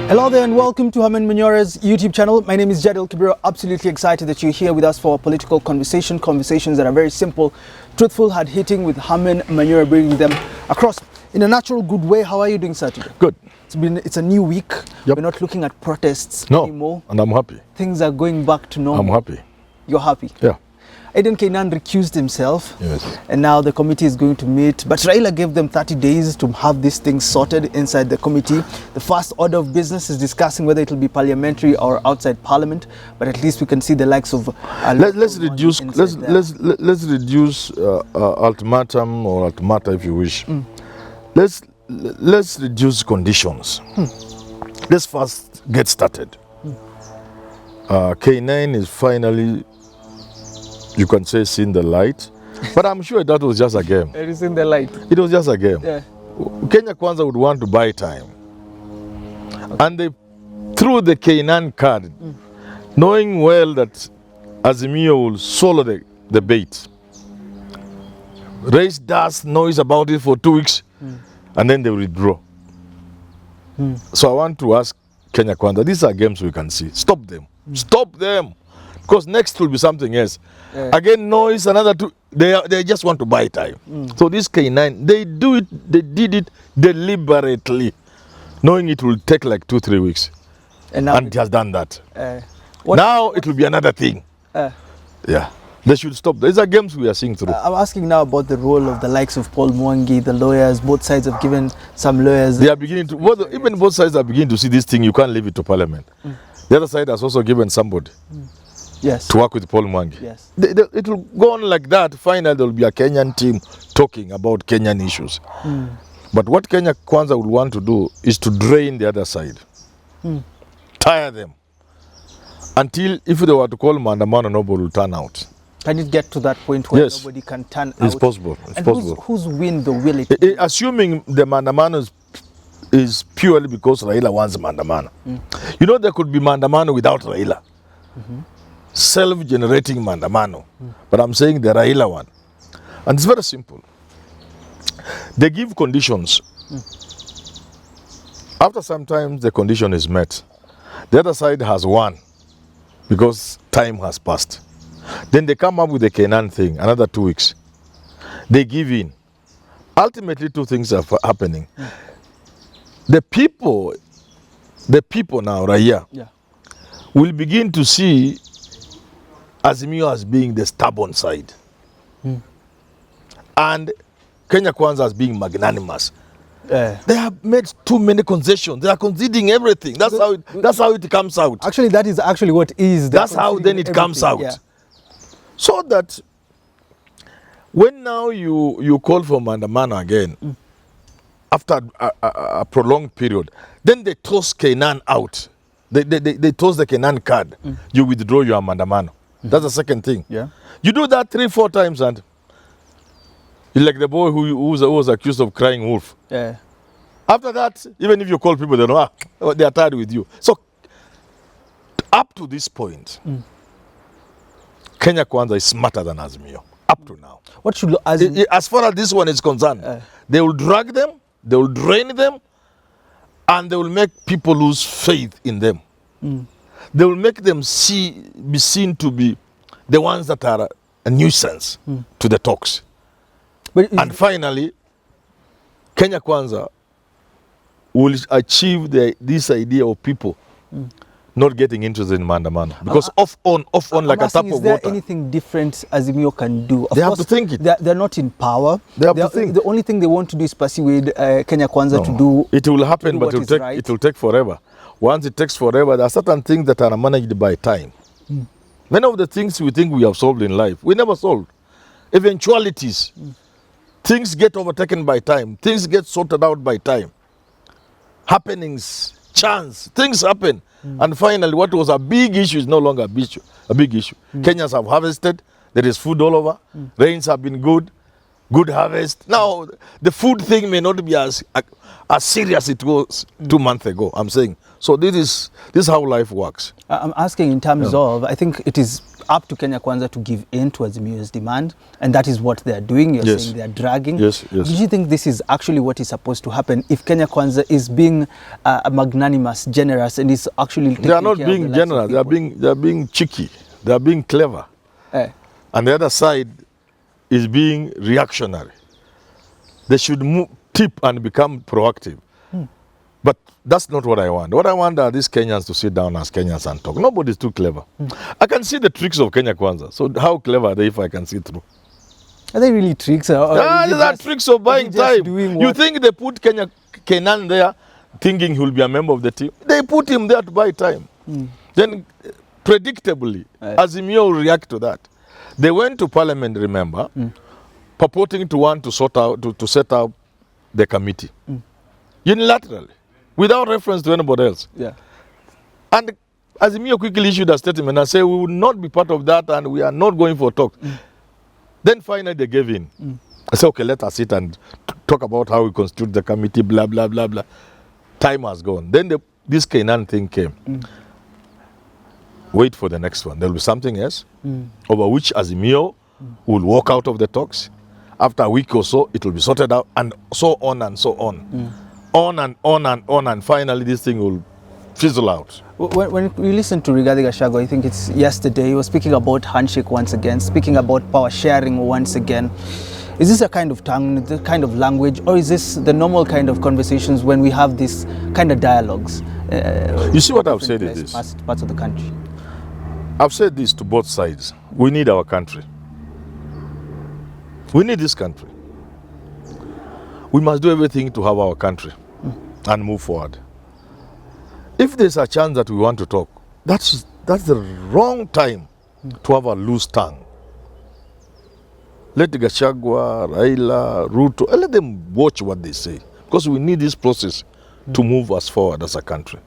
Hello there and welcome to Herman Manyora's YouTube channel. My name is Jadil Kibiro. Absolutely excited that you're here with us for a political conversations that are very simple, truthful, hard-hitting, with Herman Manyora bringing them across in a natural, good way. How are you doing, sir, today? Good. It's a new week. Yep. We're not looking at protests anymore. And I'm happy. Things are going back to normal. I'm happy. You're happy? Yeah. Aiden Kainan recused himself. Yes. And now the committee is going to meet. But Raila gave them 30 days to have these things sorted inside the committee. The first order of business is discussing whether it will be parliamentary or outside parliament. But at least we can see the likes of... let's reduce ultimatum or ultimata, if you wish. Let's reduce conditions. Let's first get started. K9 is finally, you can say, seen the light, but I'm sure that was just a game. It is in the light. It was just a game. Yeah. Kenya Kwanza would want to buy time. Okay. And they threw the K9 card, knowing well that Azimio will swallow the bait. Raise dust, noise about it for 2 weeks, and then they withdraw. So I want to ask Kenya Kwanza, these are games we can see. Stop them. Stop them. Because next will be something else. Again, noise, another two. They just want to buy time. So this K9, they did it deliberately, knowing it will take like 2-3 weeks. And it has done that. Now it will be another thing. Yeah. They should stop. These are games we are seeing through. I'm asking now about the role of the likes of Paul Mwangi, the lawyers. Both sides have given some lawyers. They are beginning to, even both sides are beginning to see this thing. You can't leave it to Parliament. The other side has also given somebody to work with Paul Mwangi. Yes. It will go on like that. Finally, there will be a Kenyan team talking about Kenyan issues. But what Kenya Kwanza would want to do is to drain the other side. Tire them. Until, if they were to call Maandamano, nobody will turn out. Can it get to that point where nobody can turn out? It's possible. It's possible. Whose win the will it? Assuming the Maandamano is purely because Raila wants Maandamano. You know, there could be Maandamano without Raila. Self-generating Maandamano. But I'm saying the Raila one. And it's very simple. They give conditions. After sometimes the condition is met, the other side has won because time has passed. Then they come up with the Kenan thing, another 2 weeks. They give in. Ultimately, two things are happening. The people now, Raia, will begin to see Azimio as being the stubborn side. And Kenya Kwanza as being magnanimous. They have made too many concessions. They are conceding everything. That's how it comes out. Actually, that is actually what is. That's how then it comes out. Yeah. So that when now you call for Maandamano again, after a prolonged period, then they toss Kenan out. They toss the Kenan card. You withdraw your Maandamano. That's the second thing. Yeah. You do that 3-4 times and you're like the boy who was accused of crying wolf. Yeah. After that, even if you call people, they know, they are tired with you. So up to this point, Kenya Kwanza is smarter than Azimio, up to now. What should Azimio... As far as this one is concerned, they will drag them, they will drain them, and they will make people lose faith in them. They will make them be seen to be the ones that are a nuisance to the talks. And finally, Kenya Kwanza will achieve this idea of people not getting interested in Maandamano. Because off on like a tap of water. Is there anything different Azimio can do? They have to think it. They're not in power. They have to think. The only thing they want to do is persuade Kenya Kwanza to do. It will happen, but it will take forever. Once it takes forever, there are certain things that are managed by time. Many of the things we think we have solved in life, we never solved. Eventualities. Things get overtaken by time. Things get sorted out by time. Happenings, chance, things happen. And finally, what was a big issue is no longer a big issue. Kenyans have harvested. There is food all over. Rains have been good harvest. Now, the food thing may not be as as serious it was 2 months ago. I'm saying. So this is how life works. I'm asking in terms of, I think it is up to Kenya Kwanza to give in to Azimio's demand, and that is what they're doing. You're saying they're dragging. Yes. Do you think this is actually what is supposed to happen if Kenya Kwanza is being magnanimous, generous, and is actually taking They are not care being of the lives generous. of people? They are being cheeky. They are being clever. And the other side is being reactionary. They should tip and become proactive. But that's not what I want. What I want are these Kenyans to sit down as Kenyans and talk. Nobody's too clever. I can see the tricks of Kenya Kwanza. So how clever are they if I can see through? Are they really tricks? Or These are tricks of buying time. You think they put Kenan there thinking he will be a member of the team? They put him there to buy time. Then, predictably, Azimio will react to that. They went to Parliament, remember, purporting to want to sort out, to set up the committee. Unilaterally, without reference to anybody else. And Azimio quickly issued a statement and said, we will not be part of that and we are not going for talks. Then finally they gave in. I said, okay, let us sit and talk about how we constitute the committee, blah, blah, blah, blah. Time has gone. Then this Kenan thing came. Wait for the next one. There will be something else over which Azimio will walk out of the talks. After a week or so, it will be sorted out, and so on and so on. On and on and on, and finally this thing will fizzle out. When we listen to Rigathi Gachagua, I think it's yesterday, he was speaking about handshake once again, speaking about power sharing once again. Is this a kind of tongue, the kind of language, or is this the normal kind of conversations when we have this kind of dialogues? You see what I've said is this. Parts of the country. I've said this to both sides. We need our country. We need this country. We must do everything to have our country and move forward. If there's a chance that we want to talk, that's the wrong time to have a loose tongue. Let Gachagua, Raila, Ruto, let them watch what they say, because we need this process to move us forward as a country.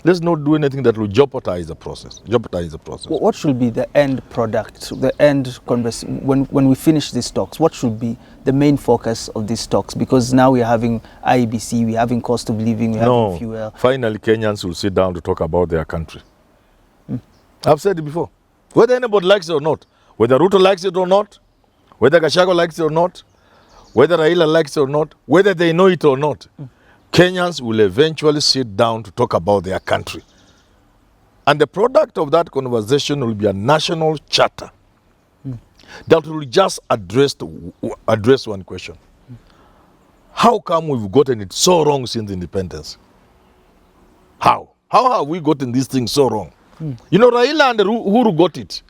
Let's not do anything that will jeopardize the process. What should be the end product, the end conversation, when we finish these talks? What should be the main focus of these talks? Because now we're having IEBC, we're having cost of living, we're having fuel. Finally, Kenyans will sit down to talk about their country. I've said it before. Whether anybody likes it or not, whether Ruto likes it or not, whether Gachagua likes it or not, whether Raila likes it or not, whether they know it or not, Kenyans will eventually sit down to talk about their country. And the product of that conversation will be a national charter that will just address one question. How come we've gotten it so wrong since independence? How? How have we gotten these things so wrong? You know, Raila and Uhuru got it.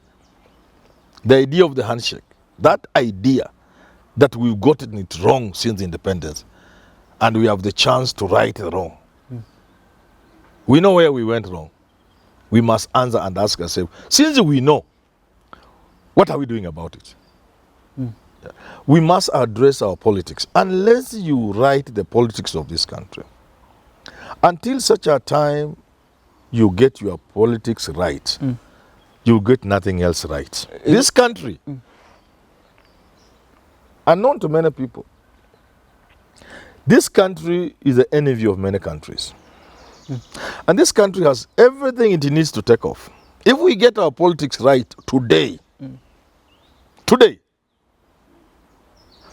The idea of the handshake. That idea that we've gotten it wrong since independence. And we have the chance to right the wrong. We know where we went wrong. We must answer and ask ourselves, since we know, what are we doing about it? We must address our politics. Unless you write the politics of this country, until such a time you get your politics right, you get nothing else right. This country, unknown to many people, this country is the envy of many countries. And this country has everything it needs to take off. If we get our politics right today,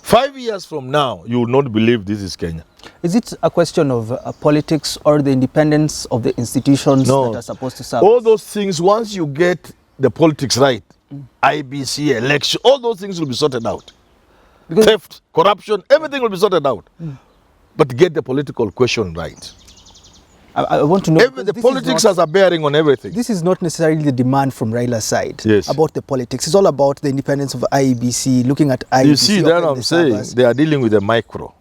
5 years from now, you will not believe this is Kenya. Is it a question of politics or the independence of the institutions that are supposed to serve? All those things, once you get the politics right, IBC, election, all those things will be sorted out. Because theft, corruption, everything will be sorted out. But get the political question right. I want to know. The politics has a bearing on everything. This is not necessarily the demand from Raila's side about the politics. It's all about the independence of IEBC, looking at IEBC. You see, that's what I'm saying. They are dealing with the micro.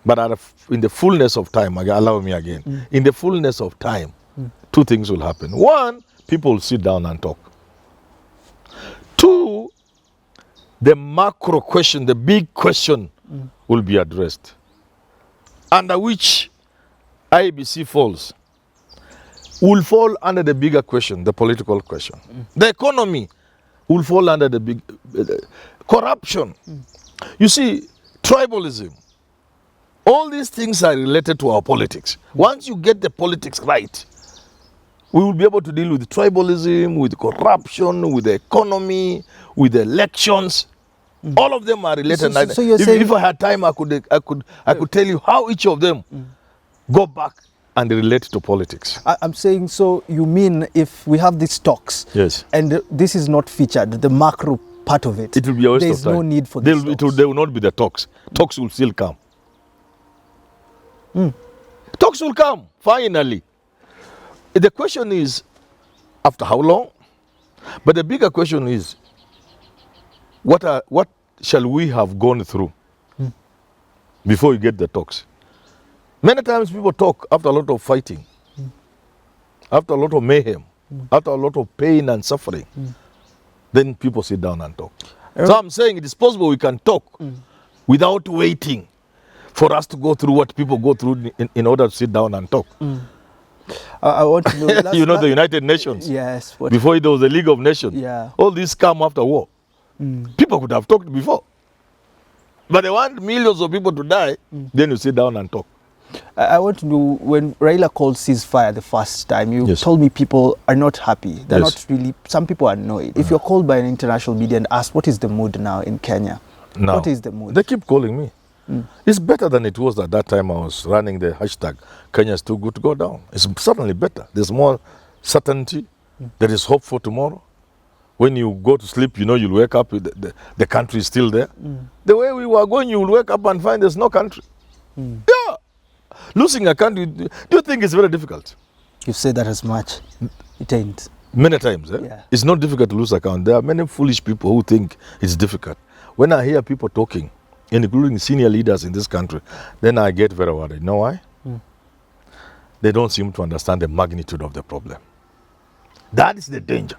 But in the fullness of time, allow me again, in the fullness of time, two things will happen. One, people will sit down and talk. Two, the macro question, the big question will be addressed, under which IEBC falls, will fall under the bigger question, the political question. The economy will fall under the big corruption. You see, tribalism All these things are related to our politics. Once you get the politics right, we will be able to deal with tribalism, with corruption, with the economy, with the elections. All of them are related. So you're saying, if I had time, I could tell you how each of them go back and relate to politics. I'm saying, so you mean if we have these talks, yes, and this is not featured, the macro part of it, it will be a waste there's of time. no need for this. There will not be the talks. Talks will still come. Talks will come, finally. The question is, after how long? But the bigger question is, what shall we have gone through before you get the talks? Many times people talk after a lot of fighting, after a lot of mayhem, after a lot of pain and suffering. Then people sit down and talk. So I'm saying it is possible we can talk without waiting for us to go through what people go through in order to sit down and talk. I want to know. You know the United Nations? Yes. Before it was the League of Nations. Yeah. All this come after war. People could have talked before. But they want millions of people to die, then you sit down and talk. I want to know, when Raila called ceasefire the first time, you Yes. told me people are not happy. They're Yes. not really, some people are annoyed. If you're called by an international media and asked, what is the mood now in Kenya? Now, What is the mood? they keep calling me. It's better than it was at that time I was running the hashtag, Kenya is too good to go down. It's certainly better. There's more certainty. There is hope for tomorrow. When you go to sleep, you know you'll wake up, the country is still there. The way we were going, you'll wake up and find there's no country. Yeah. Losing a country, do you think it's very difficult? You've said that as much. It ain't. Many times. Yeah. It's not difficult to lose a country. There are many foolish people who think it's difficult. When I hear people talking, including senior leaders in this country, then I get very worried. You know why? They don't seem to understand the magnitude of the problem. That is the danger.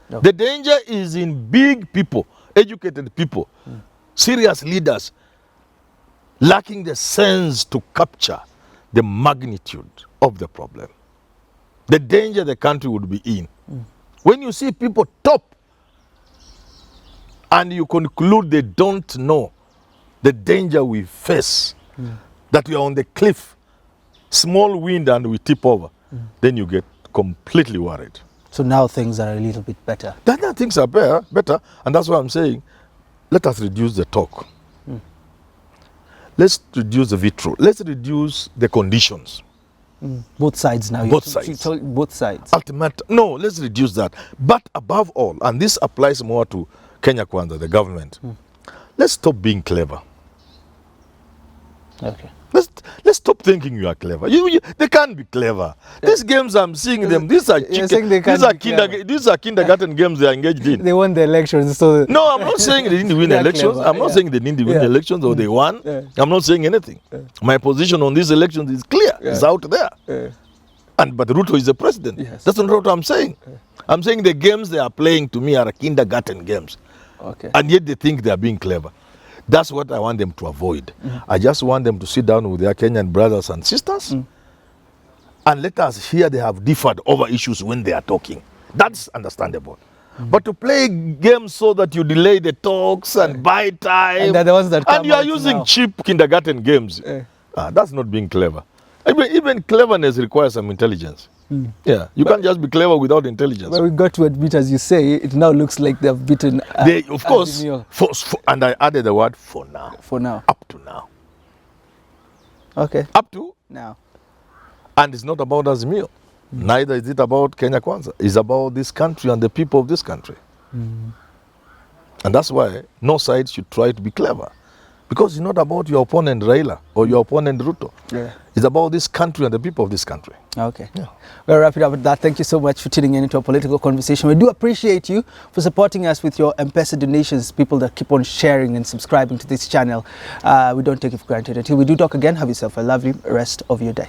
No. The danger is in big people, educated people, serious leaders, lacking the sense to capture the magnitude of the problem. The danger the country would be in. When you see people top and you conclude they don't know the danger we face, that we are on the cliff, small wind and we tip over, then you get completely worried. So now things are a little bit better. Then things are better, and that's why I'm saying, let us reduce the talk. Let's reduce the vitriol. Let's reduce the conditions. Both sides now. Both sides. Both sides. No, let's reduce that. But above all, and this applies more to Kenya Kwanza, the government, let's stop being clever. Okay. Let's stop thinking you are clever. They can't be clever. These games I'm seeing them, these are kindergarten games they are engaged in. They won the elections, so... No, I'm not saying they didn't win elections. Clever. I'm not saying they didn't win elections or they won. I'm not saying anything. My position on these elections is clear. It's out there. But Ruto is the president. Yes. That's not what I'm saying. I'm saying the games they are playing to me are kindergarten games. Okay. And yet they think they are being clever. That's what I want them to avoid. I just want them to sit down with their Kenyan brothers and sisters and let us hear they have differed over issues when they are talking. That's understandable. But to play games so that you delay the talks and buy time, And they're the ones that come and you are out using now. cheap kindergarten games, that's not being clever. Even cleverness requires some intelligence. Yeah, you can't just be clever without intelligence. Well, we got to admit, as you say, it now looks like they've beaten. Of course, and I added the word for now. For now. Up to now. Okay. Up to Now. And it's not about Azimio. Neither is it about Kenya Kwanza. It's about this country and the people of this country. And that's why no side should try to be clever. Because it's not about your opponent Raila or your opponent Ruto. Yeah. It's about this country and the people of this country. Okay. Yeah. We'll wrap it up with that. Thank you so much for tuning in into a political conversation. We do appreciate you for supporting us with your M-Pesa donations, people that keep on sharing and subscribing to this channel. We don't take it for granted. Until we do talk again, have yourself a lovely rest of your day.